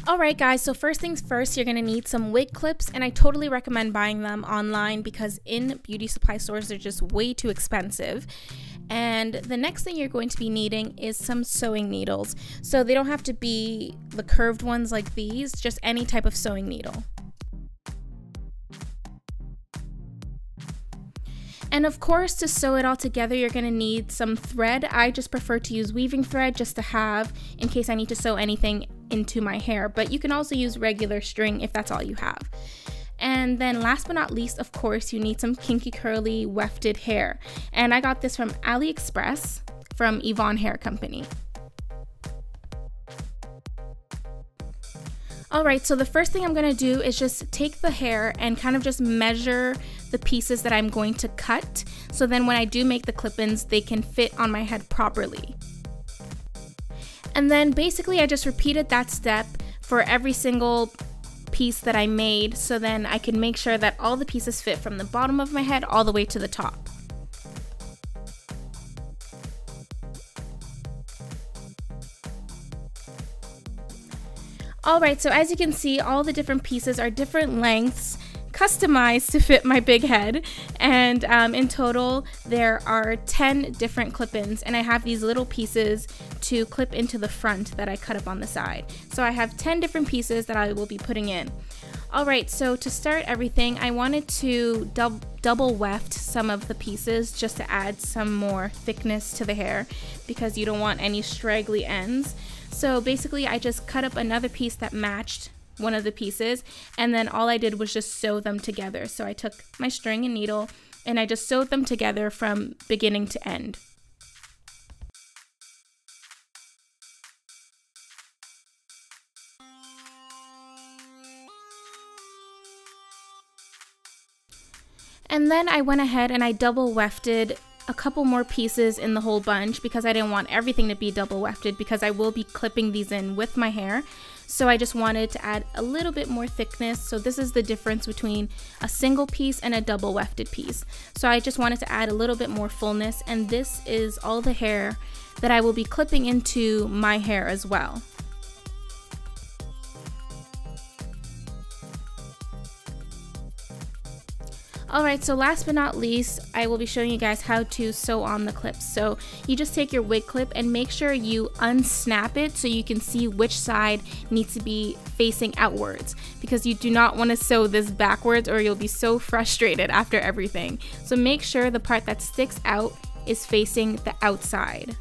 Alright guys, so first things first, you're going to need some wig clips, and I totally recommend buying them online because in beauty supply stores they're just way too expensive. And the next thing you're going to be needing is some sewing needles. So they don't have to be the curved ones like these, just any type of sewing needle. And of course, to sew it all together, you're going to need some thread. I just prefer to use weaving thread just to have in case I need to sew anything into my hair, but you can also use regular string if that's all you have. And then last but not least, of course, you need some kinky curly wefted hair. And I got this from AliExpress from YVONNE Hair Company. Alright, so the first thing I'm going to do is just take the hair and kind of just measure the pieces that I'm going to cut, so then when I do make the clip-ins, they can fit on my head properly. And then basically I just repeated that step for every single piece that I made, so then I can make sure that all the pieces fit from the bottom of my head all the way to the top. Alright, so as you can see, all the different pieces are different lengths, customized to fit my big head, and in total there are 10 different clip-ins, and I have these little pieces to clip into the front that I cut up on the side. So I have 10 different pieces that I will be putting in. Alright, so to start everything, I wanted to double weft some of the pieces just to add some more thickness to the hair because you don't want any straggly ends. So basically I just cut up another piece that matched one of the pieces, and then all I did was just sew them together. So I took my string and needle and I just sewed them together from beginning to end. And then I went ahead and I double wefted a couple more pieces in the whole bunch because I didn't want everything to be double wefted because I will be clipping these in with my hair. So I just wanted to add a little bit more thickness. So this is the difference between a single piece and a double wefted piece. So I just wanted to add a little bit more fullness, and this is all the hair that I will be clipping into my hair as well. Alright, so last but not least, I will be showing you guys how to sew on the clips. So you just take your wig clip and make sure you unsnap it so you can see which side needs to be facing outwards, because you do not want to sew this backwards or you'll be so frustrated after everything. So make sure the part that sticks out is facing the outside.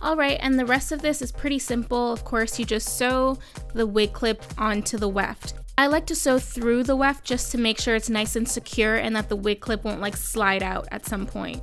Alright, and the rest of this is pretty simple. Of course, you just sew the wig clip onto the weft. I like to sew through the weft just to make sure it's nice and secure and that the wig clip won't like slide out at some point.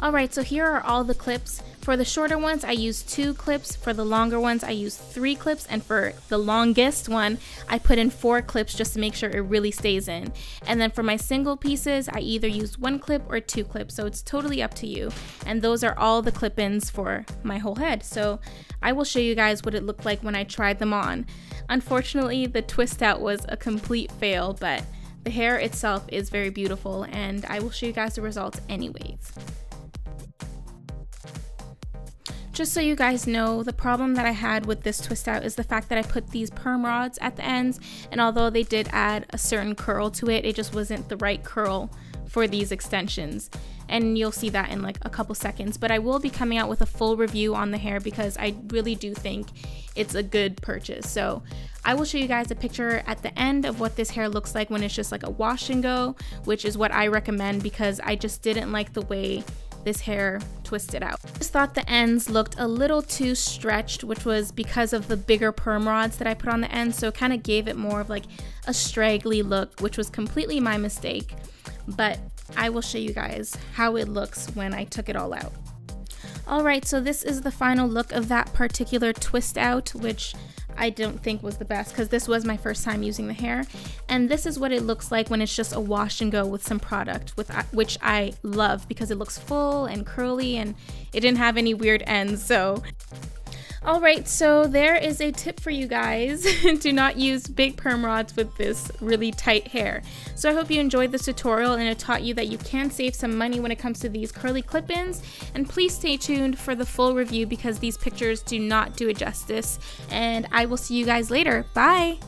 Alright, so here are all the clips. For the shorter ones, I use 2 clips. For the longer ones, I use 3 clips. And for the longest one, I put in 4 clips just to make sure it really stays in. And then for my single pieces, I either use 1 clip or 2 clips. So it's totally up to you. And those are all the clip-ins for my whole head. So I will show you guys what it looked like when I tried them on. Unfortunately, the twist out was a complete fail, but the hair itself is very beautiful, and I will show you guys the results anyways. Just so you guys know, the problem that I had with this twist out is the fact that I put these perm rods at the ends, and although they did add a certain curl to it, it just wasn't the right curl for these extensions. And you'll see that in like a couple seconds, but I will be coming out with a full review on the hair because I really do think it's a good purchase. So I will show you guys a picture at the end of what this hair looks like when it's just like a wash and go, which is what I recommend because I just didn't like the way this hair twisted out. I just thought the ends looked a little too stretched, which was because of the bigger perm rods that I put on the ends, so it kind of gave it more of like a straggly look, which was completely my mistake. But I will show you guys how it looks when I took it all out. Alright, so this is the final look of that particular twist out, which I don't think was the best because this was my first time using the hair. And this is what it looks like when it's just a wash and go with some product, which I love because it looks full and curly and it didn't have any weird ends. So Alright, so there is a tip for you guys. Do not use big perm rods with this really tight hair. So I hope you enjoyed this tutorial and it taught you that you can save some money when it comes to these curly clip-ins. And please stay tuned for the full review because these pictures do not do it justice. And I will see you guys later. Bye!